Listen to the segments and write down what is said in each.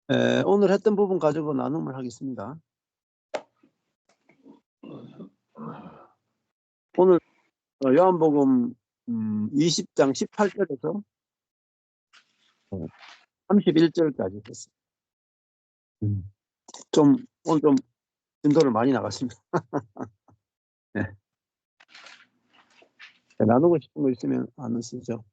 오늘 했던 부분 가지고 나눔을 하겠습니다. 오늘 요한복음 20장 18절에서 31절까지 했어요. 오늘 좀 진도를 많이 나갔습니다. 네. 나누고 싶은 거 있으면 안 쓰죠.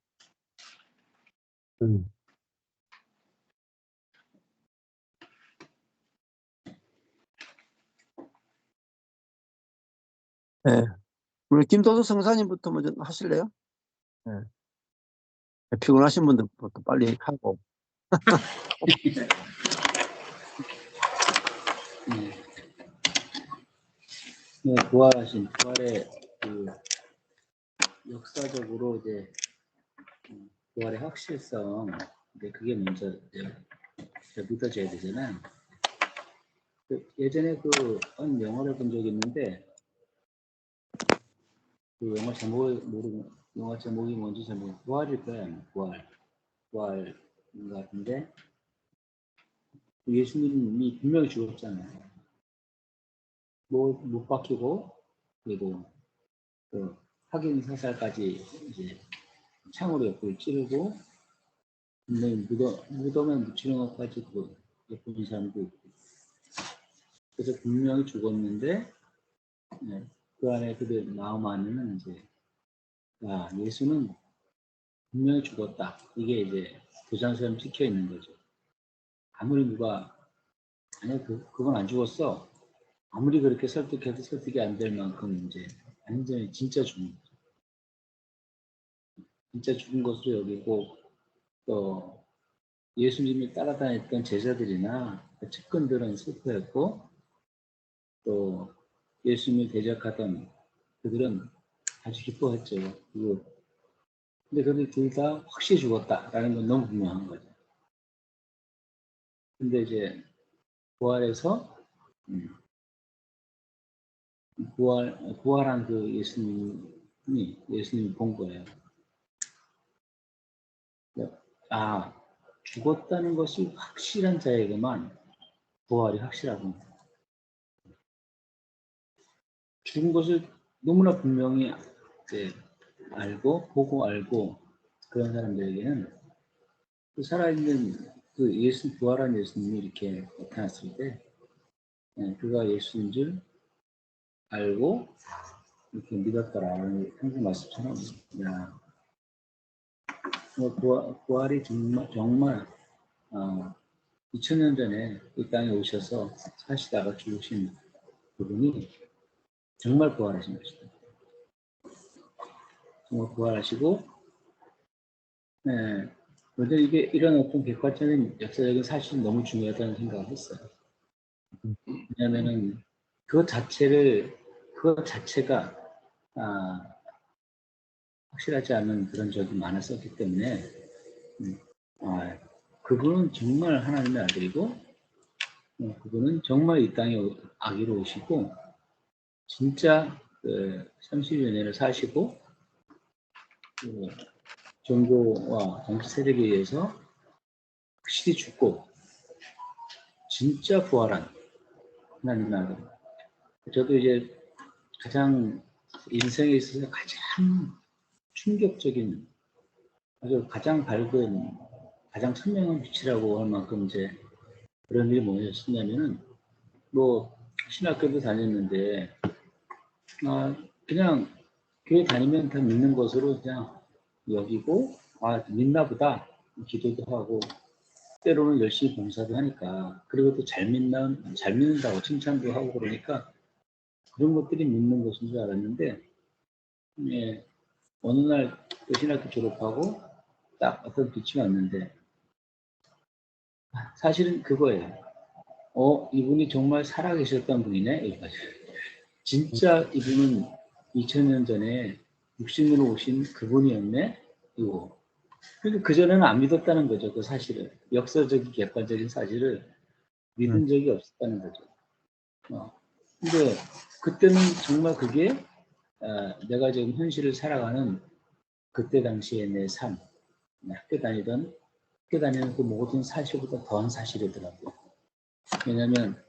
네. 우리 김도수 성사님부터 먼저 하실래요? 네. 피곤하신 분들부터 빨리 하고. 네, 부활의 그 역사적으로 이제 부활의 확실성, 이제 그게 먼저 이제 믿어져야 되잖아요. 예전에 한 영화를 본 적이 있는데, 그 영화 제목을 모르고, 영화 제목이 뭔지 잘 모르고, 부활일 거야. 부활인 것 같은데, 예수님이 분명히 죽었잖아요. 못 박히고, 그리고 그 확인 사살까지 이제 창으로 옆을 찌르고, 분명히 무덤에 묻히는 것까지 예쁜 사람도 있고. 그래서 분명히 죽었는데, 네, 그 안에 그들 마음 안에는 이제, 예수는 분명히 죽었다. 이게 이제 도장처럼 찍혀 있는 거죠. 아무리 누가, 아니야, 그건 안 죽었어. 아무리 그렇게 설득해도 설득이 안 될 만큼 이제 완전히 진짜 죽은 거죠. 진짜 죽은 것으로 여기고, 또 예수님이 따라다녔던 제자들이나 측근들은 슬퍼했고, 또 예수님을 대적하던 그들은 아주 기뻐했죠. 근데 그들 둘 다 확실히 죽었다라는 건 너무 분명한 거죠. 근데 이제 부활해서 부활한 그 예수님이 본 거예요. 죽었다는 것이 확실한 자에게만 부활이 확실하고, 죽은 것을 너무나 분명히 이제 보고 알고 그런 사람들에게는 그 살아있는 그 부활한 예수님이 이렇게 나타났을 때, 그가 예수인 줄 알고 이렇게 믿었더라라는 항상 말씀처럼, 부활이 정말 2000년 전에 이 땅에 오셔서 사시다가 죽으신 그분이 정말 부활하신 것이다. 정말 부활하시고, 먼저 이런 어떤 객관적인 역사적인 사실이 너무 중요하다는 생각을 했어요. 왜냐하면은 그것 자체가 확실하지 않은 그런 적이 많았었기 때문에, 그분은 정말 하나님의 아들이고, 그분은 정말 이 땅에 아기로 오시고, 진짜 30여 년을 사시고, 종교와 정치 세력에 의해서 확실히 죽고, 진짜 부활한 하나님의 아들. 저도 이제 인생에 있어서 가장 충격적인, 가장 밝은, 가장 선명한 빛이라고 할 만큼 이제 그런 일이 뭐였었냐면은, 신학교도 다녔는데, 그냥 교회 다니면 다 믿는 것으로 그냥 여기고, 믿나 보다. 기도도 하고, 때로는 열심히 봉사도 하니까, 그리고 또 잘 믿는다고 칭찬도 하고 그러니까, 그런 것들이 믿는 것인 줄 알았는데, 어느 날 신학교 졸업하고 딱 어떤 빛이 왔는데, 사실은 그거예요. 이분이 정말 살아계셨던 분이네. 이거죠. 진짜 이분은 2000년 전에 육신으로 오신 그분이었네. 이거. 그러니까 그전에는 안 믿었다는 거죠. 그 사실을. 역사적인 객관적인 사실을 믿은 적이 없었다는 거죠. 근데 그때는 정말 그게 내가 지금 현실을 살아가는 그때 당시의 내 삶, 학교 다니던 학교 다니는 그 모든 사실보다 더한 사실이더라고요. 왜냐면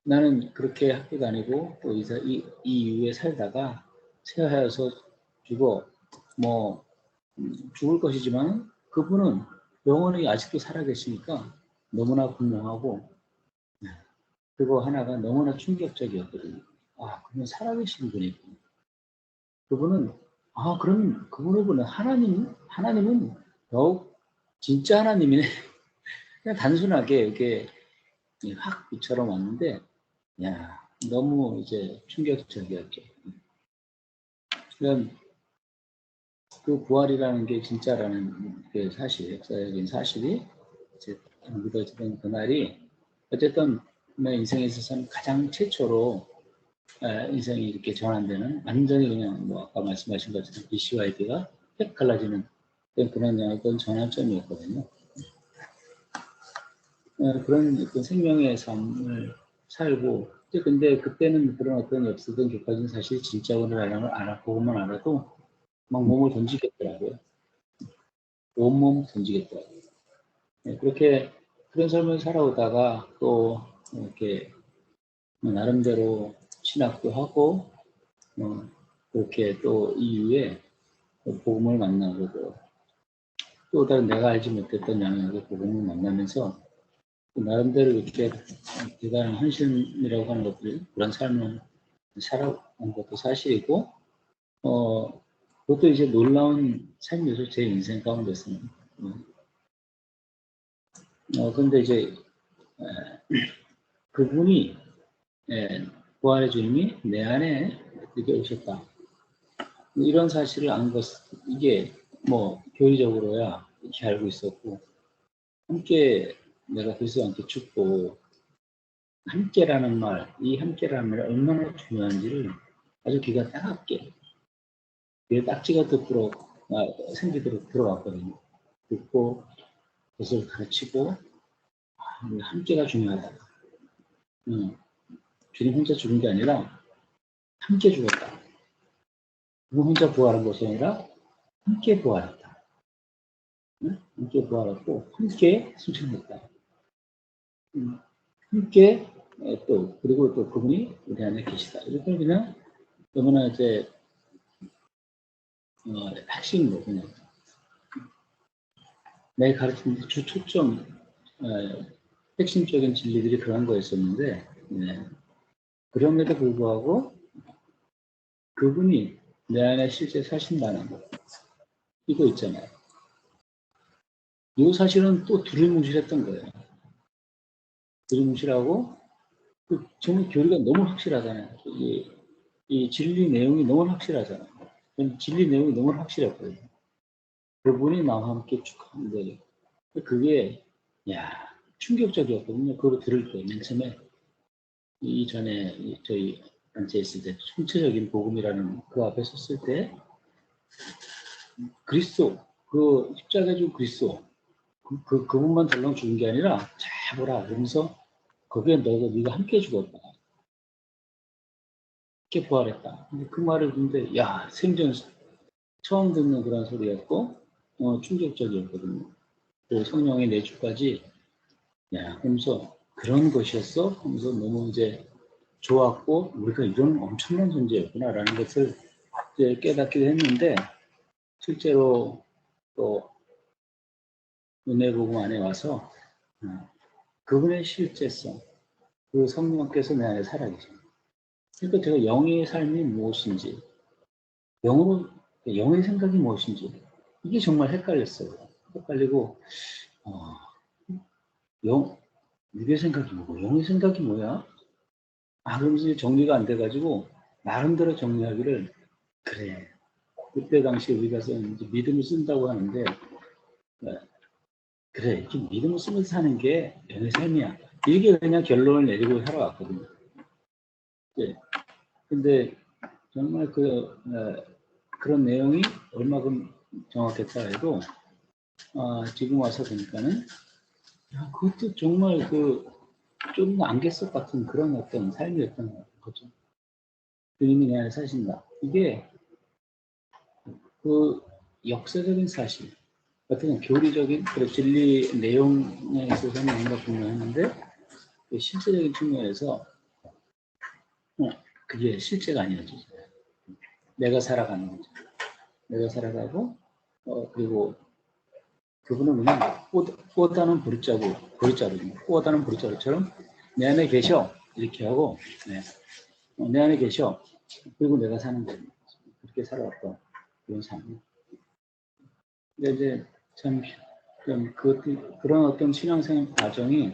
나는 그렇게 학교 다니고 또 이 이후에 살다가 새하여서 죽어 뭐 죽을 것이지만 그분은 영원히 아직도 살아계시니까 너무나 분명하고 그거 하나가 너무나 충격적이었거든요. 아, 그분 살아계신 분이구나. 그분은 그러면 그분을 보는 하나님은 더욱 진짜 하나님이네. 그냥 단순하게 이렇게 확 빛처럼 왔는데, 야, 너무 이제 충격적이었죠. 그럼 그 부활이라는 게 진짜라는 그 사실, 역사적인 사실이 이제 믿어지던 그날이 어쨌든 내 인생에 있어서는 가장 최초로 인생이 이렇게 전환되는 완전히 그냥 뭐 아까 말씀하신 것처럼 BC와 ID가 획 갈라지는 그런 어떤 전환점이었거든요. 그런 어떤 생명의 삶을 살고 근데 그때는 그런 어떤 없었던 객관적인 사실이 진짜를 알아보고만 알아도 막 몸을 던지겠더라고요. 온몸 던지겠더라고요. 그렇게 그런 삶을 살아오다가 또 이렇게 나름대로 신학도 하고 그렇게 또 이후에 복음을 만나고 또 다른 내가 알지 못했던 영역의 복음을 만나면서 나름대로 이렇게 대단한 헌신이라고 하는 것들 그런 삶을 살아온 것도 사실이고 그것도 이제 놀라운 삶이죠. 제 인생 가운데서는. 근데 이제 그분이 부활의 주님이 내 안에 이렇게 오셨다. 이런 사실을 안 것, 이게 뭐 교리적으로야 이렇게 알고 있었고 함께 내가 그리스도와 함께 죽고 함께라는 말, 이 함께라는 말이 얼마나 중요한지를 아주 기가 따갑게 귀에 딱지가 생기도록 들어왔거든요. 듣고 그것을 가르치고 함께가 중요하다. 주님 혼자 죽은 게 아니라 함께 죽었다. 누구 혼자 부활한 것이 아니라 함께 부활했다. 함께 부활했고 함께 승천했다. 함께 또 그리고 또 그분이 우리 안에 계시다. 이렇게 그냥 너무나 이제 핵심으로 그냥 내 가르치는 주 초점 핵심적인 진리들이 그런 거였었는데 그럼에도 불구하고 그분이 내 안에 실제 사신다는 거 이거 있잖아요. 이 사실은 또 두리뭉실했던 거예요. 두리뭉실하고 정말 교리가 너무 확실하잖아요. 이 진리 내용이 너무 확실하잖아요. 진리 내용이 너무 확실했거든요. 그분이 나와 함께 쭉 하는데 그게 충격적이었거든요. 그거 들을 때 맨 처음에 이전에 저희 단체에 있을 때 총체적인 복음이라는 그 앞에 섰을 때 그리스도 그 십자가에 죽은 그리스도 그분만 덜렁 죽은 게 아니라 자 보라 그러면서 거기에 네가 함께 죽었다. 함께 부활했다. 근데 그 말을 듣는데 생전 처음 듣는 그런 소리였고 충격적이었거든요. 그 성령의 내주까지 하면서 그런 것이었어? 하면서 너무 이제 좋았고 우리가 이런 엄청난 존재였구나라는 것을 이제 깨닫기도 했는데 실제로 또 은혜복음 안에 와서 그분의 실제성, 그 성령께서 내 안에 살아계십니다. 그러니까 제가 영의 삶이 무엇인지, 영의 생각이 무엇인지 이게 정말 헷갈렸어요. 헷갈리고 육의 생각이 뭐고 영의 생각이 뭐야? 그러면서 정리가 안 돼가지고 나름대로 정리하기를 그래. 그때 당시 우리가 이제 믿음을 쓴다고 하는데 그래 이렇게 믿음을 쓰면서 사는 게 영의 삶이야. 이게 그냥 결론을 내리고 살아왔거든요. 근데 정말 그런 내용이 얼마큼 정확했다 해도 지금 와서 보니까는 그것도 정말 좀 안갯속 같은 그런 어떤 삶이었던 거죠. 주님이 내 안에 사신다. 이게 그 역사적인 사실, 어떤 교리적인 그 진리 내용에 있어서는 뭔가 분명했는데 실제적인 측면에서 그게 실제가 아니었죠. 내가 살아가는 거죠. 내가 살아가고 그리고 그분은 그냥 꽃다는 꽃다는 보릿자루처럼 내 안에 계셔 이렇게 하고 내 안에 계셔 그리고 내가 사는 거예요. 그렇게 살아왔던 그런 삶. 근데 이제 참 그런 어떤 신앙생활 과정이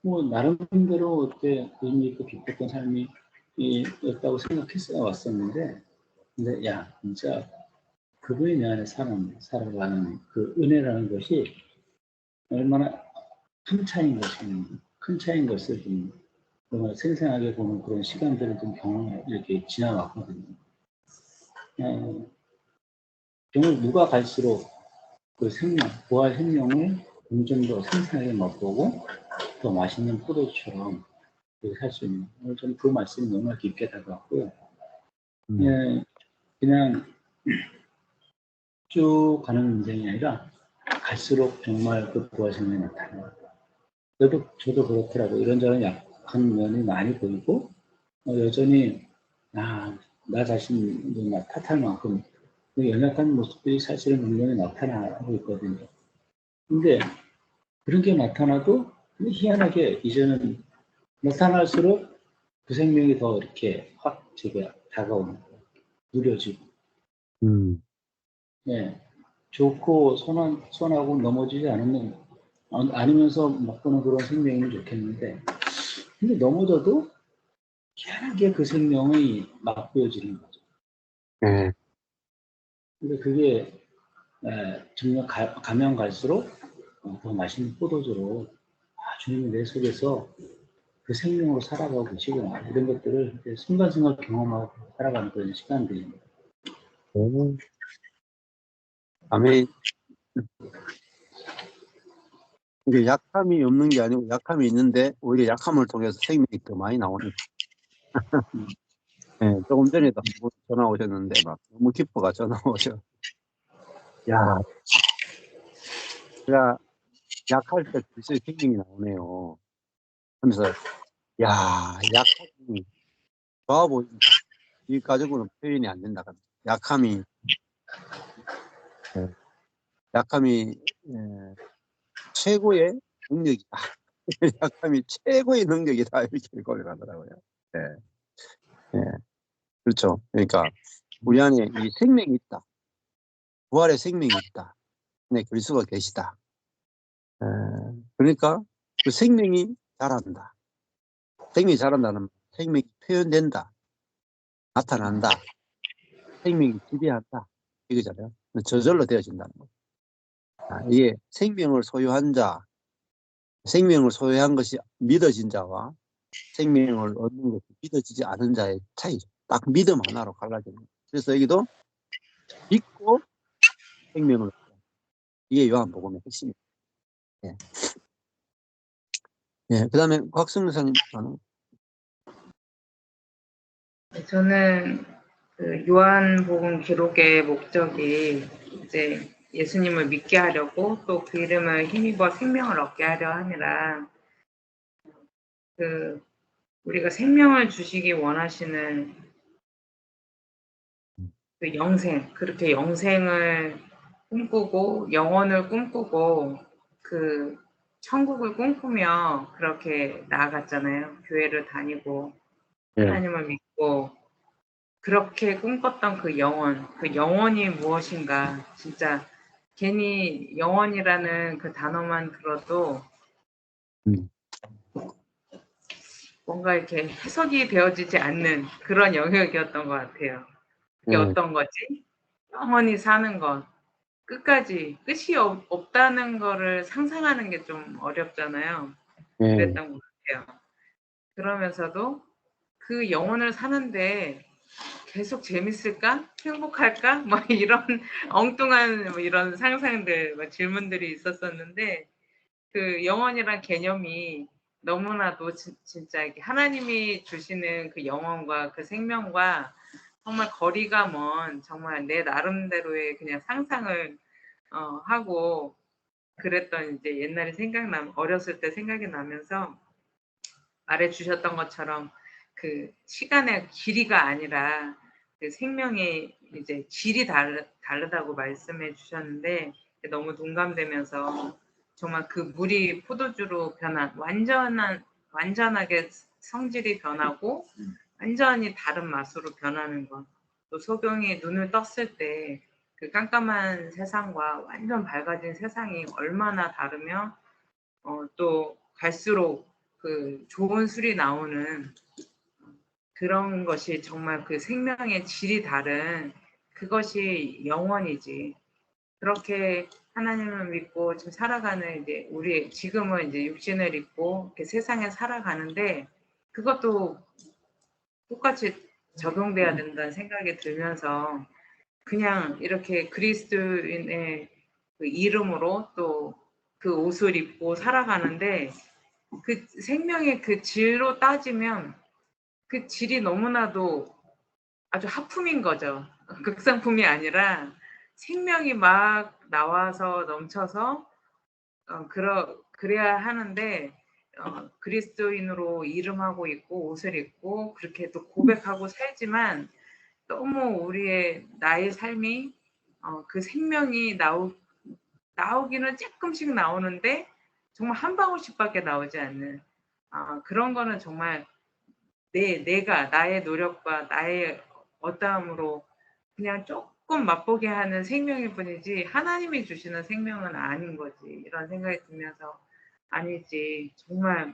뭐 나름대로 그때 의미 있고 기뻤던 삶이었다고 생각했어 왔었는데, 근데 야 진짜 그분이 내 안에 살아가는 그 은혜라는 것이 얼마나 큰 차이인 것을 좀 정말 생생하게 보는 그런 시간들을 좀 이렇게 지나왔거든요. 정말 누가 갈수록 그 부활 생명을 점점 더 생생하게 맛보고 더 맛있는 포도주처럼 살 수 있는, 오늘 좀 그 말씀이 너무 깊게 다가왔고요. 그냥 쭉 가는 인생이 아니라 갈수록 정말 그 부활 생명이 나타나요. 저도 그렇더라고요. 이런저런 약한 면이 많이 보이고 여전히 나 자신도 탓할 만큼 연약한 모습들이 사실은 분명히 나타나고 있거든요. 근데 그런 게 나타나도 희한하게 이제는 나타날수록 그 생명이 더 이렇게 확 제게 다가오는 거예요. 누려지고. 좋고 선하고 넘어지지 않으면서 맛보는 그런 생명이면 좋겠는데, 근데 넘어져도 희한하게 그 생명이 맛보여지는 거죠. 근데 그게 정말 가면 갈수록 더 맛있는 포도주로 주님이 내 속에서 그 생명으로 살아가고 계시구나, 이런 것들을 순간순간 경험하고 살아가는 그런 시간들입니다. 아멘. 이게 약함이 없는 게 아니고 약함이 있는데 오히려 약함을 통해서 생명이 더 많이 나오니까. 조금 전에도 한분 전화 오셨는데 막 너무 기뻐가 전화 오셔. 야, 제가 약할 때 글쎄 생명이 나오네요. 하면서 야, 약함이 좋아 보인다. 이 가족으로 표현이 안 된다. 약함이 최고의 능력이다. 약함이 최고의 능력이다. 이렇게 고백하더라고요. 그렇죠. 그러니까 우리 안에 이 생명이 있다. 부활의 생명이 있다. 네, 그리스도가 계시다. 그러니까 그 생명이 자란다. 생명이 자란다는 생명이 표현된다. 나타난다. 생명이 지배한다. 이거잖아요. 저절로 되어진다는 거. 이게 생명을 소유한 자, 생명을 소유한 것이 믿어진 자와 생명을 얻는 것이 믿어지지 않은 자의 차이죠. 딱 믿음 하나로 갈라지는 거예요. 그래서 여기도 믿고 생명을 얻다. 이게 요한복음의 핵심입니다. 그 다음에 곽승 목사님. 저는 그 요한복음 기록의 목적이 이제 예수님을 믿게 하려고 또 그 이름을 힘입어 생명을 얻게 하려 함이라, 그 우리가 생명을 주시기 원하시는 그 영생, 그렇게 영생을 꿈꾸고 영혼을 꿈꾸고 그 천국을 꿈꾸며 그렇게 나아갔잖아요. 교회를 다니고 하나님을 믿고 그렇게 꿈꿨던 그 영혼이 무엇인가, 진짜 괜히 영혼이라는 그 단어만 들어도 뭔가 이렇게 해석이 되어지지 않는 그런 영역이었던 것 같아요. 그게 어떤 거지? 영원히 사는 것, 끝이 없다는 거를 상상하는 게 좀 어렵잖아요. 그랬던 것 같아요. 그러면서도 그 영혼을 사는데 계속 재밌을까? 행복할까? 뭐 이런 엉뚱한 뭐 이런 상상들, 뭐 질문들이 있었었는데, 그 영혼이란 개념이 너무나도 진짜 하나님이 주시는 그 영혼과 그 생명과 정말 거리가 먼, 정말 내 나름대로의 그냥 상상을 하고 그랬던 이제 옛날에 어렸을 때 생각이 나면서 말해 주셨던 것처럼 그 시간의 길이가 아니라 그 생명의 이제 질이 다르다고 말씀해 주셨는데 너무 동감되면서 정말 그 물이 포도주로 완전하게 성질이 변하고 완전히 다른 맛으로 변하는 것. 또 소경이 눈을 떴을 때 그 깜깜한 세상과 완전 밝아진 세상이 얼마나 다르며 또 갈수록 그 좋은 술이 나오는 그런 것이 정말 그 생명의 질이 다른 그것이 영원이지. 그렇게 하나님을 믿고 지금 살아가는 이제 우리 지금은 이제 육신을 입고 이렇게 세상에 살아가는데 그것도 똑같이 적용돼야 된다는 생각이 들면서 그냥 이렇게 그리스도인의 그 이름으로 또 그 옷을 입고 살아가는데 그 생명의 그 질로 따지면 그 질이 너무나도 아주 하품인 거죠. 극상품이 아니라 생명이 막 나와서 넘쳐서 그래야 하는데 그리스도인으로 이름하고 있고 옷을 입고 그렇게 또 고백하고 살지만 너무 나의 삶이 그 생명이 나오기는 조금씩 나오는데 정말 한 방울씩밖에 나오지 않는 그런 거는 정말 내가 나의 노력과 나의 어떠함으로 그냥 조금 맛보게 하는 생명일 뿐이지 하나님이 주시는 생명은 아닌 거지 이런 생각이 들면서 아니지 정말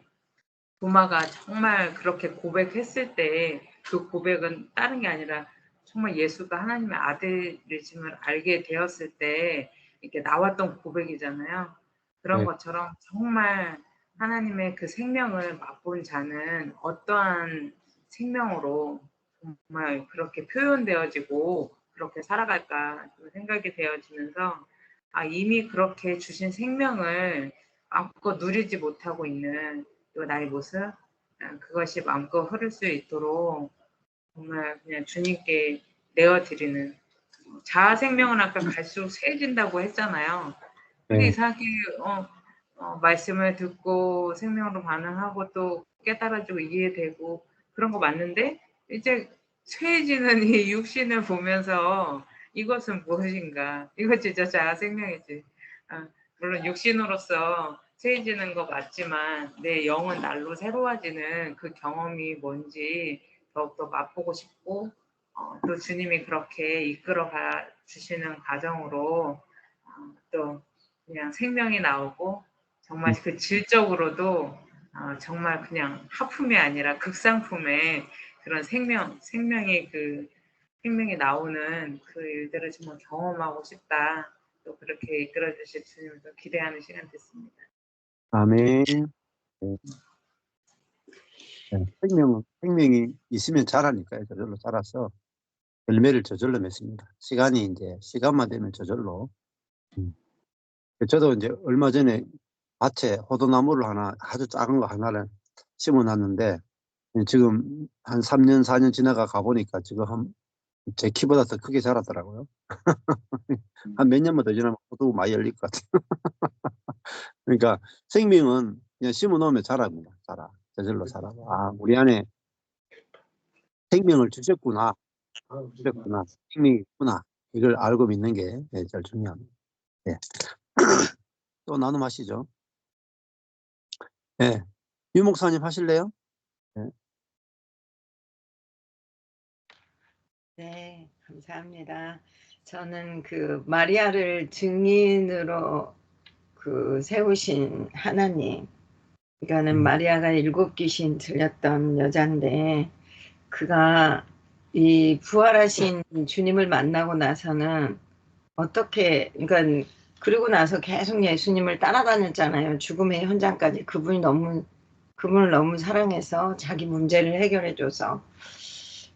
도마가 정말 그렇게 고백했을 때 그 고백은 다른 게 아니라 정말 예수가 하나님의 아들이심을 알게 되었을 때 이렇게 나왔던 고백이잖아요. 그런 네. 것처럼 정말 하나님의 그 생명을 맛본 자는 어떠한 생명으로 정말 그렇게 표현되어지고 그렇게 살아갈까 생각이 되어지면서 이미 그렇게 주신 생명을 마음껏 누리지 못하고 있는 나의 모습 그것이 마음껏 흐를 수 있도록 정말 그냥 주님께 내어드리는 자아 생명은 아까 갈수록 세진다고 했잖아요. 근데 네. 이상하게 말씀을 듣고 생명으로 반응하고 또 깨달아지고 이해되고 그런 거 맞는데 이제 쇠해지는 이 육신을 보면서 이것은 무엇인가? 이거 진짜 자아 생명이지. 물론 육신으로서 쇠해지는 거 맞지만 내 영은 날로 새로워지는 그 경험이 뭔지 더욱더 맛보고 싶고 또 주님이 그렇게 이끌어가 주시는 과정으로 또 그냥 생명이 나오고 정말 그 질적으로도 정말 그냥 하품이 아니라 극상품의 그런 생명이 나오는 그 일들을 정말 경험하고 싶다. 또 그렇게 이끌어 주실 주님을 또 기대하는 시간 됐습니다. 아멘. 네. 네. 생명이 있으면 자라니까요. 저절로 자라서 열매를 저절로 맺습니다. 시간만 되면 저절로. 저도 이제 얼마 전에 밭에 호두나무를 아주 작은 거 하나를 심어놨는데 지금 한 3년, 4년 지나가 가보니까 지금 제 키보다 더 크게 자라더라고요. 한 몇 년만 더 지나면 호두 많이 열릴 것 같아요. 그러니까 생명은 그냥 심어놓으면 자랍니다. 저절로 자라고. 우리 안에 생명을 주셨구나. 생명이 있구나. 이걸 알고 믿는 게 제일 중요합니다. 네. 또 나눔하시죠. 네. 유 목사님 하실래요? 네. 네, 감사합니다. 저는 그 마리아를 증인으로 세우신 하나님, 그러니까는 마리아가 7 귀신 들렸던 여잔데 그가 이 부활하신 주님을 만나고 나서는 어떻게, 그러니까 그리고 나서 계속 예수님을 따라다녔잖아요. 죽음의 현장까지. 그분을 너무 사랑해서 자기 문제를 해결해줘서.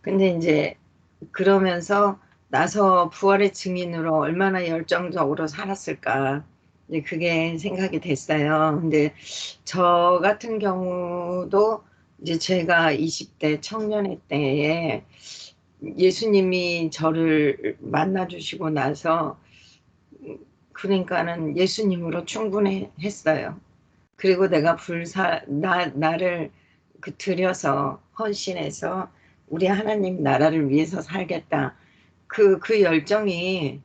근데 이제 그러면서 나서 부활의 증인으로 얼마나 열정적으로 살았을까. 이제 그게 생각이 됐어요. 근데 저 같은 경우도 이제 제가 20대 청년의 때에 예수님이 저를 만나주시고 나서 그러니까는 예수님으로 충분했어요. 그리고 내가 나를 그 들여서 헌신해서 우리 하나님 나라를 위해서 살겠다. 그 열정이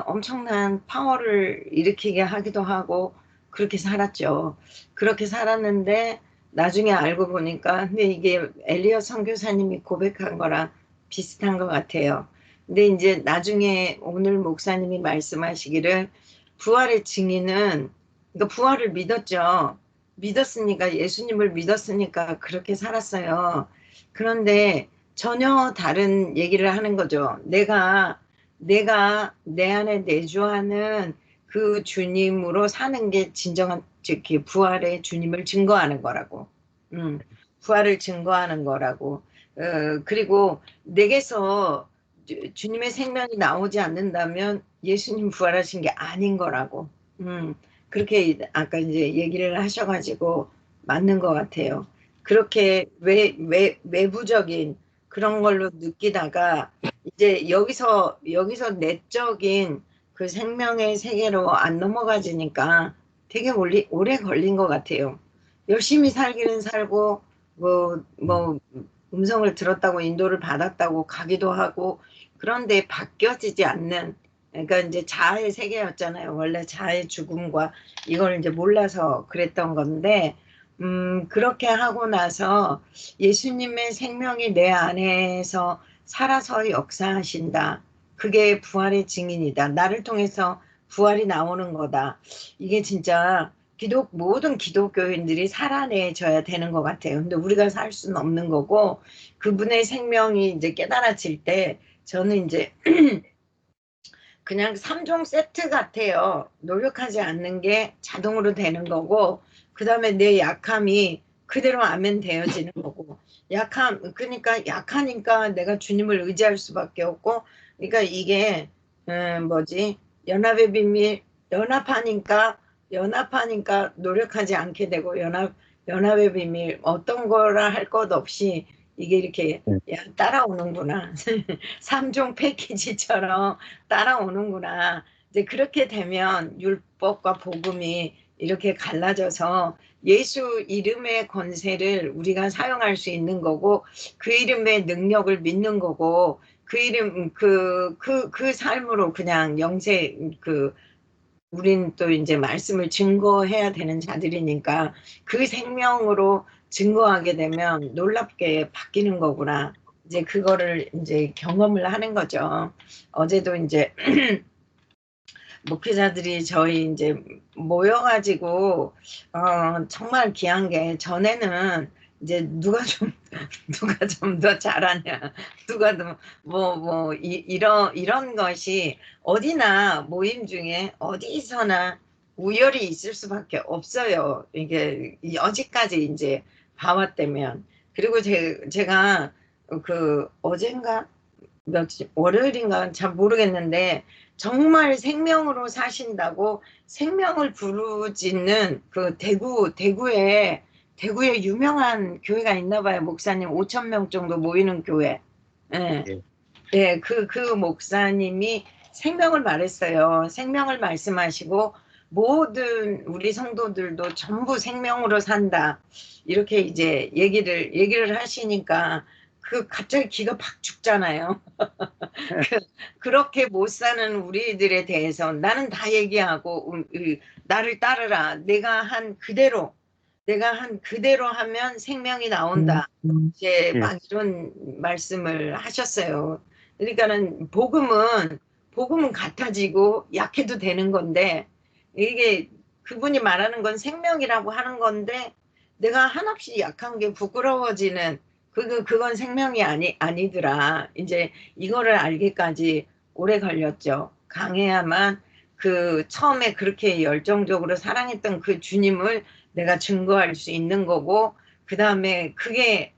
엄청난 파워를 일으키게 하기도 하고 그렇게 살았죠. 그렇게 살았는데 나중에 알고 보니까 근데 이게 엘리엇 선교사님이 고백한 거랑 비슷한 것 같아요. 근데 이제 나중에 오늘 목사님이 말씀하시기를 부활의 증인은 그러니까 부활을 믿었죠. 믿었으니까 예수님을 믿었으니까 그렇게 살았어요. 그런데 전혀 다른 얘기를 하는 거죠. 내가 내 안에 내주하는 그 주님으로 사는 게 진정한 즉 부활의 주님을 증거하는 거라고. 부활을 증거하는 거라고. 그리고 내게서 주님의 생명이 나오지 않는다면 예수님 부활하신 게 아닌 거라고. 그렇게 아까 이제 얘기를 하셔가지고 맞는 것 같아요. 그렇게 외부적인 그런 걸로 느끼다가 이제 여기서 내적인 그 생명의 세계로 안 넘어가지니까 되게 오래 걸린 것 같아요. 열심히 살기는 살고 뭐 음성을 들었다고 인도를 받았다고 가기도 하고 그런데 바뀌어지지 않는 그러니까 이제 자아의 세계였잖아요. 원래 자아의 죽음과 이걸 이제 몰라서 그랬던 건데 그렇게 하고 나서 예수님의 생명이 내 안에서 살아서 역사하신다. 그게 부활의 증인이다. 나를 통해서 부활이 나오는 거다. 이게 진짜 모든 기독교인들이 살아내줘야 되는 것 같아요. 근데 우리가 살 수는 없는 거고 그분의 생명이 이제 깨달아질 때 저는 이제 그냥 3종 세트 같아요. 노력하지 않는 게 자동으로 되는 거고 그 다음에 내 약함이 그대로 아멘 되어지는 거고 그러니까 약하니까 내가 주님을 의지할 수밖에 없고 그러니까 이게 연합의 비밀 연합하니까 노력하지 않게 되고 연합의 비밀 어떤 거라 할 것 없이 이게 이렇게 야 따라오는구나 3종 패키지처럼 따라오는구나. 이제 그렇게 되면 율법과 복음이 이렇게 갈라져서 예수 이름의 권세를 우리가 사용할 수 있는 거고 그 이름의 능력을 믿는 거고 그 이름 그 삶으로 그냥 우린 또 이제 말씀을 증거해야 되는 자들이니까 그 생명으로 증거하게 되면 놀랍게 바뀌는 거구나. 이제 그거를 이제 경험을 하는 거죠. 어제도 이제 목회자들이 저희 이제 모여가지고 정말 귀한 게 전에는 이제 누가 좀 더 잘하냐 누가 더 이런 것이 어디나 모임 중에 어디서나 우열이 있을 수밖에 없어요. 이게 여지까지 이제 봐왔다면 그리고 제가 그 어젠가 월요일인가 잘 모르겠는데 정말 생명으로 사신다고 생명을 부르짖는 그 대구에 유명한 교회가 있나 봐요. 목사님 5,000명 정도 모이는 교회. 예. 예. 예, 그 목사님이 생명을 말했어요. 생명을 말씀하시고 모든 우리 성도들도 전부 생명으로 산다. 이렇게 이제 얘기를 하시니까 갑자기 기가 팍 죽잖아요. 그렇게 못 사는 우리들에 대해서 나는 다 얘기하고 나를 따르라. 내가 한 그대로 하면 생명이 나온다. 이제 막 이런 말씀을 하셨어요. 그러니까는 복음은 같아지고 약해도 되는 건데 이게 그분이 말하는 건 생명이라고 하는 건데 내가 한없이 약한 게 부끄러워지는 그건 생명이 아니더라. 이제 이거를 알기까지 오래 걸렸죠. 강해야만 처음에 그렇게 열정적으로 사랑했던 그 주님을 내가 증거할 수 있는 거고 그 다음에 그게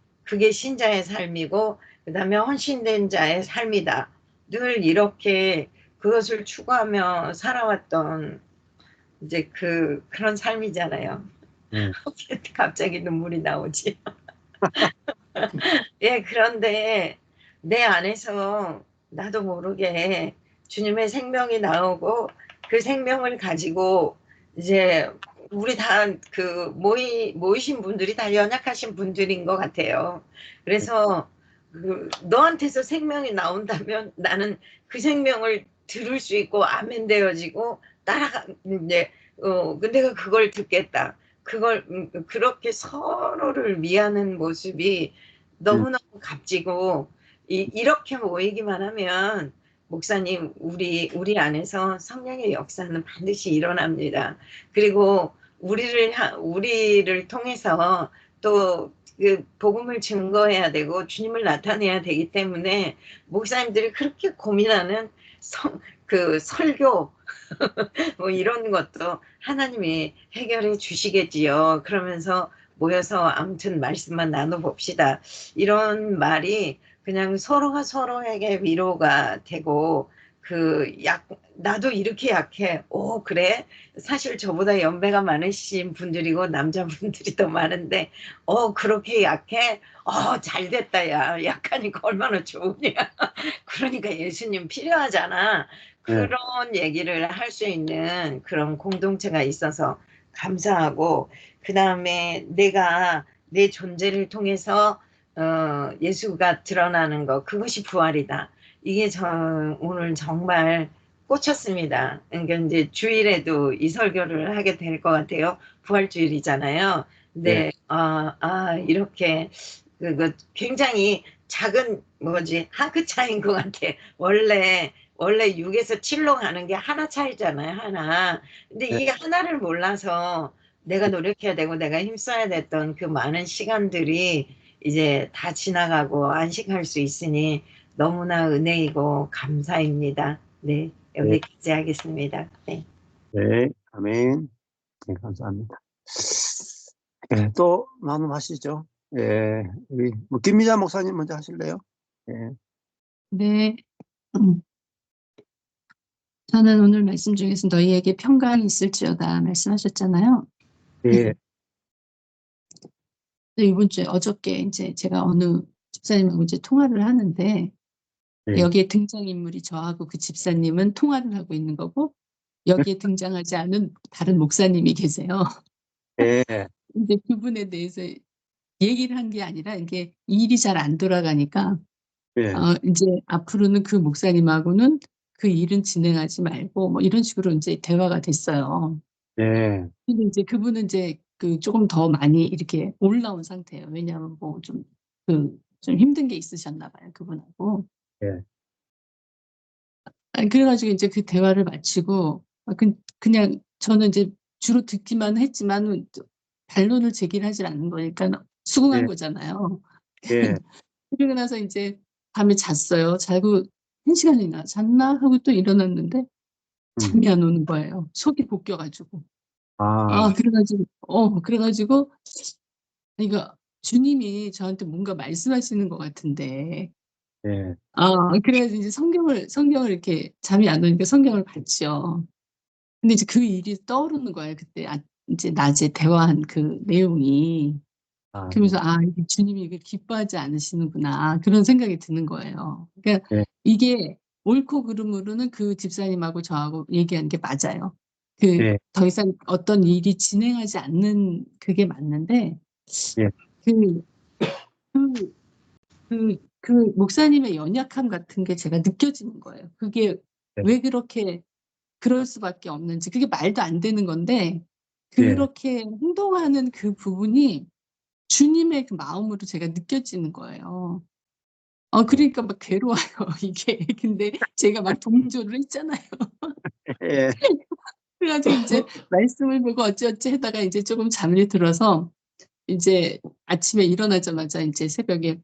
신자의 삶이고 그 다음에 헌신된 자의 삶이다. 늘 이렇게 그것을 추구하며 살아왔던 이제 그런 삶이잖아요. 갑자기 눈물이 나오지. 예, 그런데 내 안에서 나도 모르게 주님의 생명이 나오고 그 생명을 가지고 이제 우리 다 그 모이신 분들이 다 연약하신 분들인 것 같아요. 그래서 그 너한테서 생명이 나온다면 나는 그 생명을 들을 수 있고 아멘 되어지고 따라가 이제 내가 그걸 듣겠다. 그걸 그렇게 서로를 위하는 모습이 너무너무 값지고 이렇게 모이기만 하면 목사님 우리 안에서 성령의 역사는 반드시 일어납니다. 그리고 우리를 통해서 또 그 복음을 증거해야 되고 주님을 나타내야 되기 때문에 목사님들이 그렇게 고민하는 그 설교 뭐 이런 것도 하나님이 해결해 주시겠지요. 그러면서 모여서 아무튼 말씀만 나눠봅시다. 이런 말이 그냥 서로가 서로에게 위로가 되고 나도 이렇게 약해. 오, 그래? 사실 저보다 연배가 많으신 분들이고 남자분들이 더 많은데, 그렇게 약해? 잘 됐다, 야. 약하니까 얼마나 좋으냐. 그러니까 예수님 필요하잖아. 네. 그런 얘기를 할 수 있는 그런 공동체가 있어서 감사하고, 그 다음에 내가 내 존재를 통해서 예수가 드러나는 것, 그것이 부활이다. 이게 오늘 정말 꽂혔습니다. 그러니까 이제 주일에도 이 설교를 하게 될 것 같아요. 부활주일이잖아요. 네. 근데 이렇게 굉장히 작은 한 끗 차이인 것 같아. 원래 6에서 7로 가는 게 하나 차이잖아요. 하나. 근데 네. 이게 하나를 몰라서 내가 노력해야 되고 내가 힘써야 됐던 그 많은 시간들이 이제 다 지나가고 안식할 수 있으니 너무나 은혜이고 감사입니다. 네, 네. 여기까지 하겠습니다. 네. 네. 아멘. 네, 감사합니다. 네, 또 나눔하시죠. 예, 우리 김미자 목사님 먼저 하실래요? 예. 네. 저는 오늘 말씀 중에서 너희에게 평강이 있을지어다 말씀하셨잖아요. 예. 이번 주에 어저께 이제 제가 어느 집사님하고 이제 통화를 하는데 네. 여기에 등장인물이 저하고 그 집사님은 통화를 하고 있는 거고 여기에 등장하지 않은 다른 목사님이 계세요. 예. 근데 그분에 대해서 얘기를 한 게 아니라 이게 일이 잘 안 돌아가니까 예. 이제 앞으로는 그 목사님하고는 그 일은 진행하지 말고 뭐 이런 식으로 이제 대화가 됐어요. 예. 근데 이제 그분은 이제 그 조금 더 많이 이렇게 올라온 상태예요. 왜냐하면 뭐 좀 힘든 게 있으셨나 봐요, 그분하고. 예. 그래가지고 이제 그 대화를 마치고 그냥 저는 이제 주로 듣기만 했지만 반론을 제기를 하질 않는 거니까 수긍한 예. 거잖아요. 예. 그러고 나서 이제 밤에 잤어요. 자고 1시간이나 잤나 하고 또 일어났는데 잠이 안 오는 거예요. 속이 볶여가지고. 그래가지고 이거 주님이 저한테 뭔가 말씀하시는 것 같은데. 예. 그래서 이제 성경을 이렇게 잠이 안 오니까 성경을 봤죠. 근데 이제 그 일이 떠오르는 거예요. 그때 이제 낮에 대화한 그 내용이. 그러면서 이게 주님이 이걸 기뻐하지 않으시는구나 그런 생각이 드는 거예요. 그러니까 예. 이게 옳고 그름으로는 그 집사님하고 저하고 얘기한 게 맞아요. 예. 더 이상 어떤 일이 진행하지 않는 그게 맞는데 예. 그 목사님의 연약함 같은 게 제가 느껴지는 거예요. 그게 네. 왜 그렇게 그럴 수밖에 없는지 그게 말도 안 되는 건데 예. 그렇게 행동하는 그 부분이 주님의 그 마음으로 제가 느껴지는 거예요. 그러니까 막 괴로워요, 이게. 근데 제가 막 동조를 했잖아요. 예. 그래 가지고 인제 말씀을 보고 어찌어찌 하다가 이제 조금 잠이 들어서 이제 아침에 일어나자마자 인제 새벽에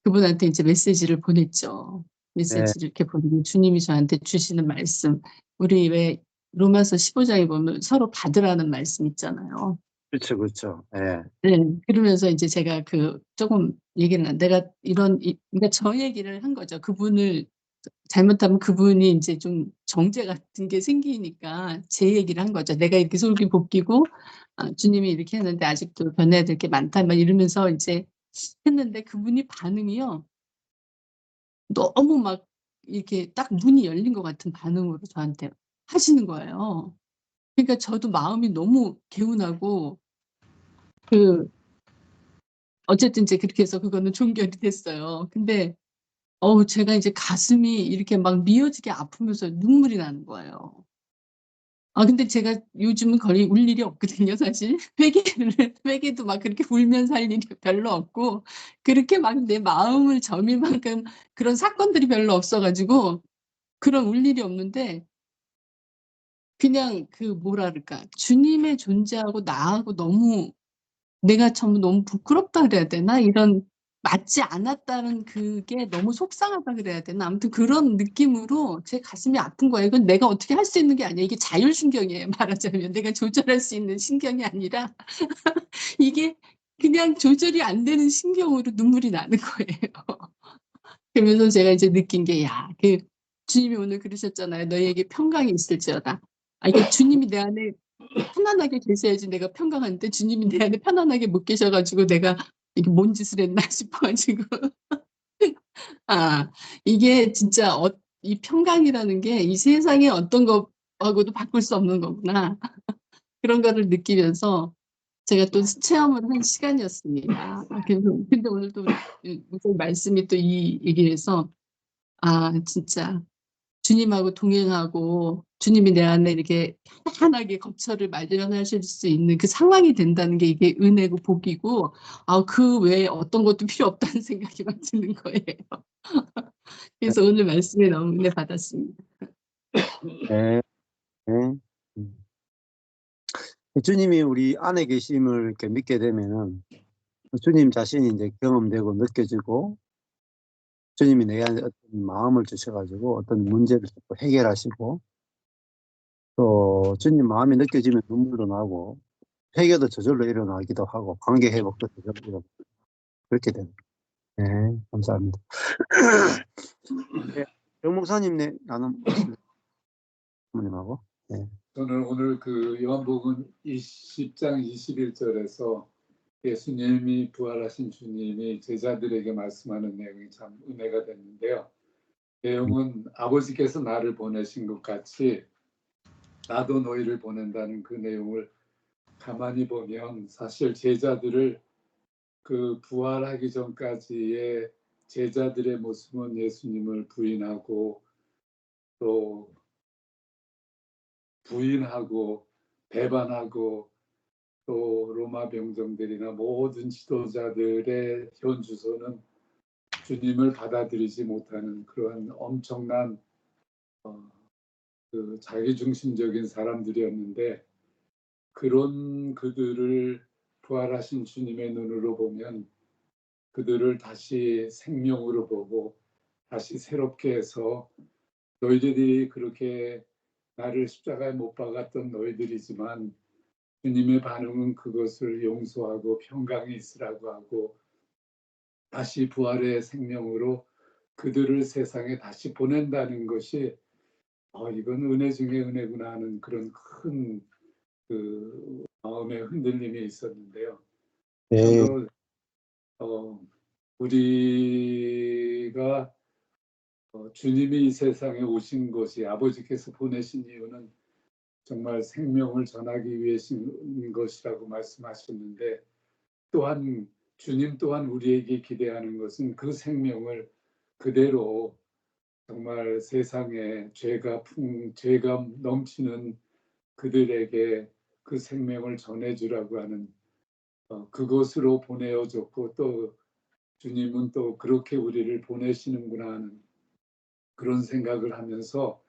그분한테 이제 메시지를 보냈죠. 예. 메시지를 이렇게 보내고 주님이 저한테 주시는 말씀, 우리 왜 로마서 15장에 보면 서로 받으라는 말씀 있잖아요. 그렇죠, 그렇죠. 예. 네. 그러면서 이제 제가 조금 얘기를 내가 그러니까 저 얘기를 한 거죠. 그분을 잘못하면 그분이 인제 좀 정죄 같은 게 생기니까 제 얘기를 한 거죠. 내가 이렇게 속이 볶이고 주님이 이렇게 했는데 아직도 변해야 될 게 많다 막 이러면서 이제 했는데 그분이 반응이요. 너무 막 이렇게 딱 문이 열린 것 같은 반응으로 저한테 하시는 거예요. 그러니까 저도 마음이 너무 개운하고 그 어쨌든 이제 그렇게 해서 그거는 종결이 됐어요. 근데 제가 이제 가슴이 이렇게 막 미어지게 아프면서 눈물이 나는 거예요. 근데 제가 요즘은 거의 울 일이 없거든요, 사실. 회개도 막 그렇게 울면서 할 일이 별로 없고, 그렇게 막 내 마음을 저밀 만큼 그런 사건들이 별로 없어 가지고 그런 울 일이 없는데, 그냥 그 뭐라 그럴까, 주님의 존재하고 나하고 너무 내가 전부 너무 부끄럽다 그래야 되나? 이런 맞지 않았다는 그게 너무 속상하다 그래야 되나? 아무튼 그런 느낌으로 제 가슴이 아픈 거예요. 이건 내가 어떻게 할 수 있는 게 아니에요. 이게 자율신경이에요, 말하자면. 내가 조절할 수 있는 신경이 아니라 이게 그냥 조절이 안 되는 신경으로 눈물이 나는 거예요. 그러면서 제가 이제 느낀 게, 주님이 오늘 그러셨잖아요. 너희에게 평강이 있을지어다. 이게 주님이 내 안에 편안하게 계셔야지 내가 평강한데, 주님이 내 안에 편안하게 못 계셔 가지고 내가 이게 뭔 짓을 했나 싶어 가지고 이게 진짜 이 평강이라는 게 이 세상의 어떤 것하고도 바꿀 수 없는 거구나. 그런 거를 느끼면서 제가 또 체험을 한 시간이었습니다. 그래서 근데 오늘 또 목사님 말씀이 또 이 얘기를 해서 진짜 주님하고 동행하고 주님이 내 안에 이렇게 편안하게 거처를 마련하실 수 있는 그 상황이 된다는 게 이게 은혜고 복이고, 그 외에 어떤 것도 필요 없다는 생각이 막 드는 거예요. 그래서 오늘 말씀에 너무 은혜 받았습니다. 네. 네. 주님이 우리 안에 계심을 이렇게 믿게 되면은 주님 자신이 이제 경험되고 느껴지고, 주님이 내 안에 어떤 마음을 주셔가지고 어떤 문제를 자꾸 해결하시고, 또 주님 마음이 느껴지면 눈물도 나고, 회개도 저절로 일어나기도 하고, 관계 회복도 저절로 일어나고, 그렇게 됩니다. 네, 감사합니다. 네, 정 목사님 나눔 부모님하고. 네. 저는 오늘 그 요한복음 20장 21절에서 예수님이 부활하신 주님이 제자들에게 말씀하는 내용이 참 은혜가 됐는데요. 내용은 아버지께서 나를 보내신 것 같이 나도 너희를 보낸다는 그 내용을 가만히 보면 사실 제자들을 그 부활하기 전까지의 제자들의 모습은 예수님을 부인하고 또 배반하고 또 로마 병정들이나 모든 지도자들의 현주소는 주님을 받아들이지 못하는 그러한 엄청난 그 자기중심적인 사람들이었는데, 그런 그들을 부활하신 주님의 눈으로 보면 그들을 다시 생명으로 보고 다시 새롭게 해서 너희들이 그렇게 나를 십자가에 못 박았던 너희들이지만 주님의 반응은 그것을 용서하고 평강이 있으라고 하고 다시 부활의 생명으로 그들을 세상에 다시 보낸다는 것이 이건 은혜 중에 은혜구나 하는 그런 큰 그 마음의 흔들림이 있었는데요. 네. 참으로 우리가 주님이 이 세상에 오신 것이 아버지께서 보내신 이유는 정말 생명을 전하기 위해신 것이라고 말씀하셨는데, 또한 주님 또한 우리에게 기대하는 것은 그 생명을 그대로 정말 세상에 죄가 넘치는 그들에게 그 생명을 전해주라고 하는 그것으로 보내어줬고, 또 주님은 또 그렇게 우리를 보내시는구나 하는 그런 생각을 하면서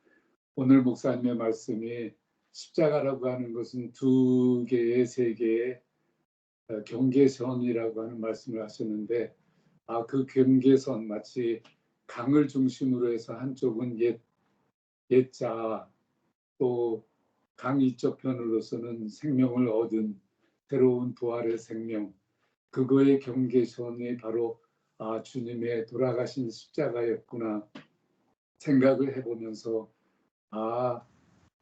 오늘 목사님의 말씀이 십자가라고 하는 것은 2개의 3개의 경계선이라고 하는 말씀을 하셨는데, 그 경계선 마치 강을 중심으로 해서 한쪽은 옛자, 또 강 이쪽 편으로서는 생명을 얻은 새로운 부활의 생명, 그거의 경계선이 바로 주님의 돌아가신 십자가였구나 생각을 해보면서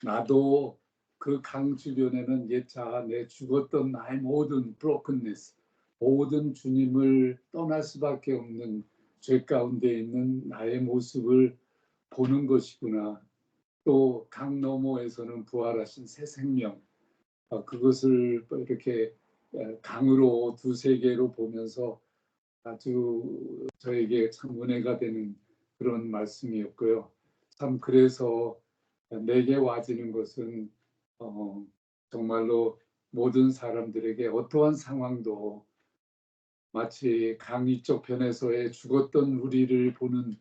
나도 그 강 주변에는 옛자, 내 죽었던 나의 모든 brokenness, 모든 주님을 떠날 수밖에 없는 죄 가운데 있는 나의 모습을 보는 것이구나. 또 강 너머에서는 부활하신 새 생명, 그것을 이렇게 강으로 두세 개로 보면서 아주 저에게 참 은혜가 되는 그런 말씀이었고요. 참 그래서 내게 와지는 것은 정말로 모든 사람들에게 어떠한 상황도 마치 강 이쪽 편에서의 죽었던 우리를 보는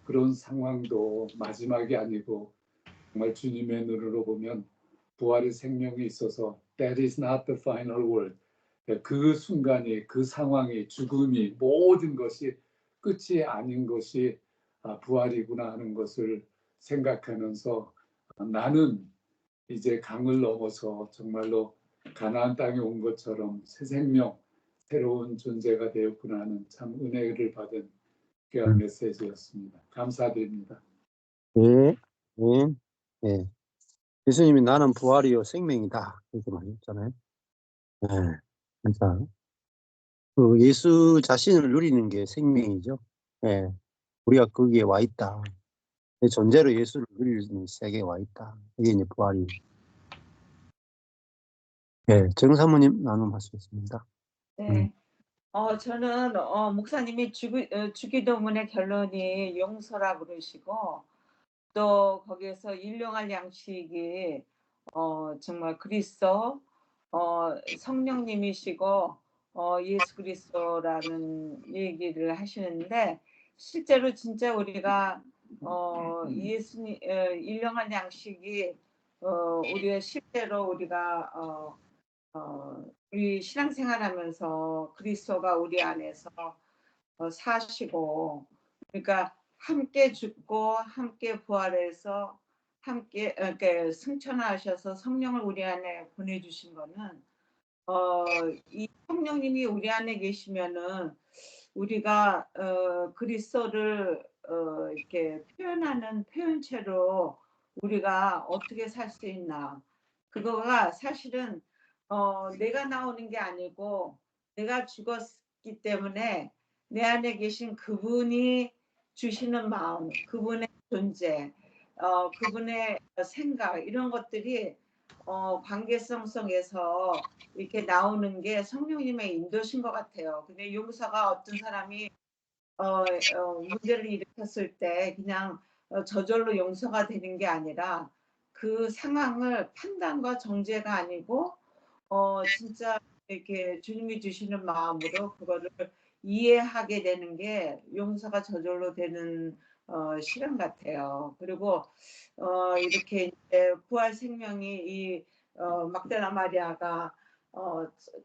그런 상황도 마지막이 아니고 정말 주님의 눈으로 보면 부활의 생명이 있어서 that is not the final word. 그 순간이, 그 상황이, 죽음이, 모든 것이 끝이 아닌 것이 부활이구나 하는 것을 생각하면서 나는 이제 강을 넘어서 정말로 가나안 땅에 온 것처럼 새 생명, 새로운 존재가 되었구나 하는 참 은혜를 받은 귀한 메시지였습니다. 감사드립니다. 네, 네, 네. 예수님이 나는 부활이요 생명이다 이렇게 말했잖아요. 네, 진짜 그 예수 자신을 누리는 게 생명이죠. 네, 우리가 거기에 와 있다. 내 존재로 예수를 누릴 수 있는 세계에 와 있다. 이게 이제 부활이. 네, 정사모님 나눔하시겠습니다. 네. 저는 목사님이 주기도문의 결론이 용서라 그러시고 또 거기에서 일용할 양식이 정말 그리스도 성령님이시고 예수 그리스도라는 얘기를 하시는데 실제로 진짜 우리가 예수님 일용할 양식이 우리가 실제로 우리가 우리 신앙생활하면서 그리스도가 우리 안에서 사시고 그러니까 함께 죽고 함께 부활해서 함께 이렇게 승천하셔서 성령을 우리 안에 보내주신 거는 이 성령님이 우리 안에 계시면은 우리가 그리스도를 이렇게 표현하는 표현체로 우리가 어떻게 살 수 있나 그거가 사실은 내가 나오는 게 아니고 내가 죽었기 때문에 내 안에 계신 그분이 주시는 마음, 그분의 존재, 그분의 생각 이런 것들이 관계성 속에서 이렇게 나오는 게 성령님의 인도신 것 같아요. 근데 용서가 어떤 사람이 문제를 일으켰을 때 그냥 저절로 용서가 되는 게 아니라 그 상황을 판단과 정죄가 아니고 진짜 이렇게 주님이 주시는 마음으로 그거를 이해하게 되는 게 용서가 저절로 되는 시간 같아요. 그리고 이렇게 이제 부활 생명이 이 막달라 마리아가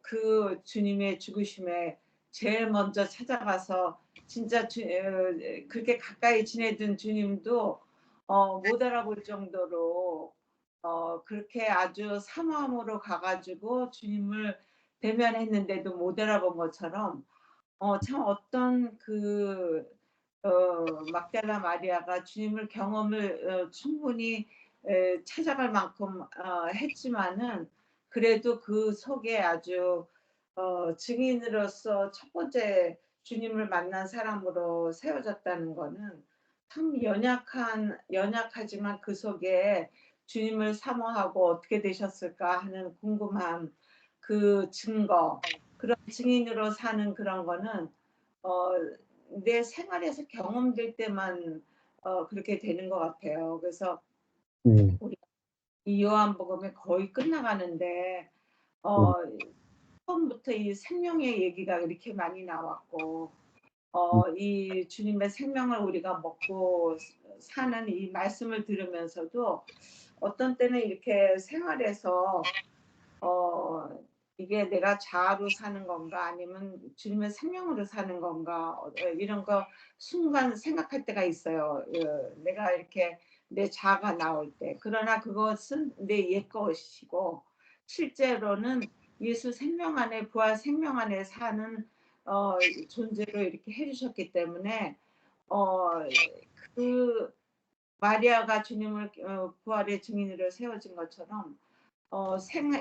그 주님의 죽으심에 제일 먼저 찾아가서 진짜 그렇게 가까이 지내던 주님도 못 알아볼 정도로 그렇게 아주 사모함으로 가가지고 주님을 대면했는데도 못 알아본 것처럼 참 어떤 그 막달라 마리아가 주님을 경험을 충분히 찾아갈 만큼 했지만은 그래도 그 속에 아주 증인으로서 첫 번째 주님을 만난 사람으로 세워졌다는 거는 참 연약하지만 그 속에 주님을 사모하고 어떻게 되셨을까 하는 궁금함, 그 증거, 그런 증인으로 사는 그런 거는 내 생활에서 경험될 때만 그렇게 되는 것 같아요. 그래서 우리 이 요한복음이 거의 끝나가는데 처음부터 이 생명의 얘기가 이렇게 많이 나왔고 이 주님의 생명을 우리가 먹고 사는 이 말씀을 들으면서도 어떤 때는 이렇게 생활에서 이게 내가 자아로 사는 건가 아니면 주님의 생명으로 사는 건가 이런 거 순간 생각할 때가 있어요. 내가 이렇게 내 자아가 나올 때. 그러나 그것은 내 옛 것이고 실제로는 예수 생명 안에 부활 생명 안에 사는 존재로 이렇게 해주셨기 때문에 그 마리아가 주님을 부활의 증인으로 세워진 것처럼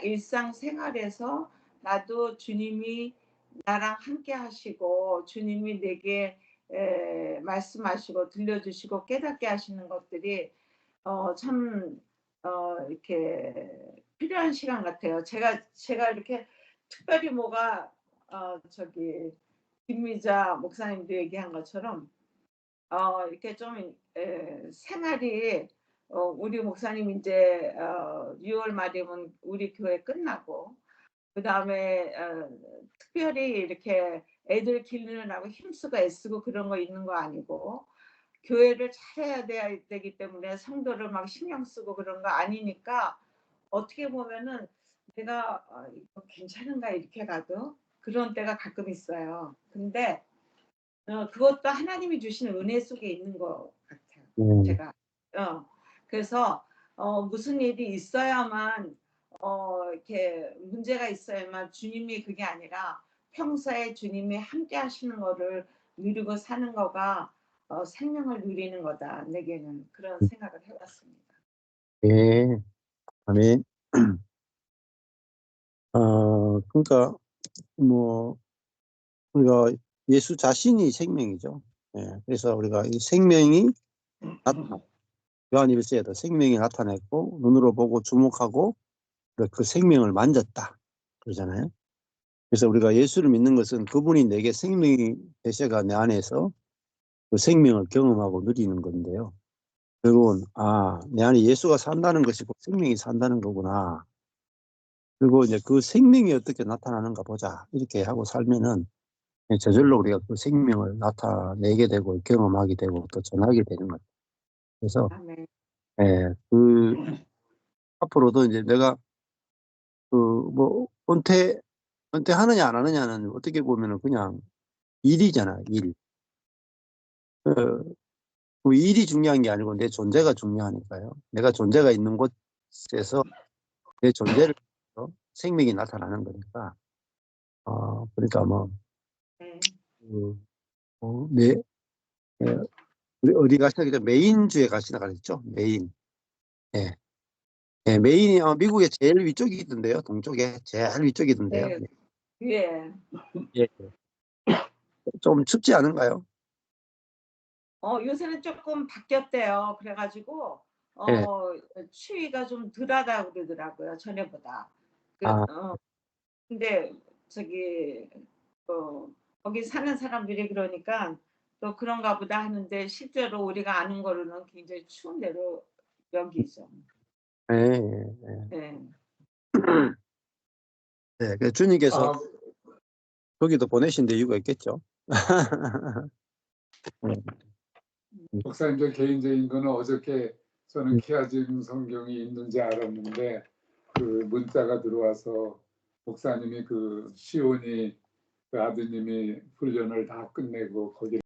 일상 생활에서 나도 주님이 나랑 함께 하시고 주님이 내게 말씀하시고 들려주시고 깨닫게 하시는 것들이 참 이렇게 필요한 시간 같아요. 제가 이렇게 특별히 뭐가 저기 김미자 목사님도 얘기한 것처럼 이렇게 좀 생활이 우리 목사님 이제 6월 말이면 우리 교회 끝나고 그다음에 특별히 이렇게 애들 기르느라고 힘쓰고 애쓰고 그런 거 있는 거 아니고 교회를 잘해야 되기 때문에 성도를 막 신경 쓰고 그런 거 아니니까 어떻게 보면은 내가 이거 괜찮은가 이렇게 가도 그런 때가 가끔 있어요. 근데 그것도 하나님이 주시는 은혜 속에 있는 것 같아요. 제가 그래서 무슨 일이 있어야만 이렇게 문제가 있어야만 주님이 그게 아니라 평소에 주님이 함께 하시는 거를 누리고 사는 거가 생명을 누리는 거다. 내게는 그런 생각을 해봤습니다. 예, 아멘. 그러니까 뭐 우리가 예수 자신이 생명이죠. 예, 그래서 우리가 이 생명이 요한 1서에도 생명이 나타났고 눈으로 보고 주목하고 그 생명을 만졌다 그러잖아요. 그래서 우리가 예수를 믿는 것은 그분이 내게 생명이 되셔가 내 안에서 그 생명을 경험하고 누리는 건데요. 결국은 내 안에 예수가 산다는 것이고 생명이 산다는 거구나. 그리고 이제 그 생명이 어떻게 나타나는가 보자 이렇게 하고 살면은 저절로 우리가 그 생명을 나타내게 되고 경험하게 되고 또 전하게 되는 거죠. 그래서 아멘. 그 앞으로도 이제 내가 그 뭐 은퇴하느냐 안 하느냐는 어떻게 보면은 그냥 일이잖아, 일. 그 일이 중요한 게 아니고 내 존재가 중요하니까요. 내가 존재가 있는 곳에서 내 존재를 통해서 생명이 나타나는 거니까. 그러니까 뭐 네, 우리 어디 가시나 그죠? 메인주에 가시나 그랬죠? 메인. 예. 예, 메인이 미국의 제일 위쪽이 있던데요. 동쪽에 제일 위쪽이 있던데요. 네, 예. 예. 좀 춥지 않은가요? 요새는 조금 바뀌었대요. 그래가지고 예. 추위가 좀 덜하다고 그러더라고요. 전에보다. 아, 근데 거기 사는 사람들이 그러니까 또 그런가 보다 하는데 실제로 우리가 아는 거로는 굉장히 추운 데로 여기죠. 예, 예. 네. 네, 그 주님께서 아, 거기도 보내신 데 이유가 있겠죠. 목사님 저 개인적인 거는 어저께 저는 키아즘 성경이 있는지 알았는데 그 문자가 들어와서 목사님이 그 시온이 그 아드님이 훈련을 다 끝내고 거기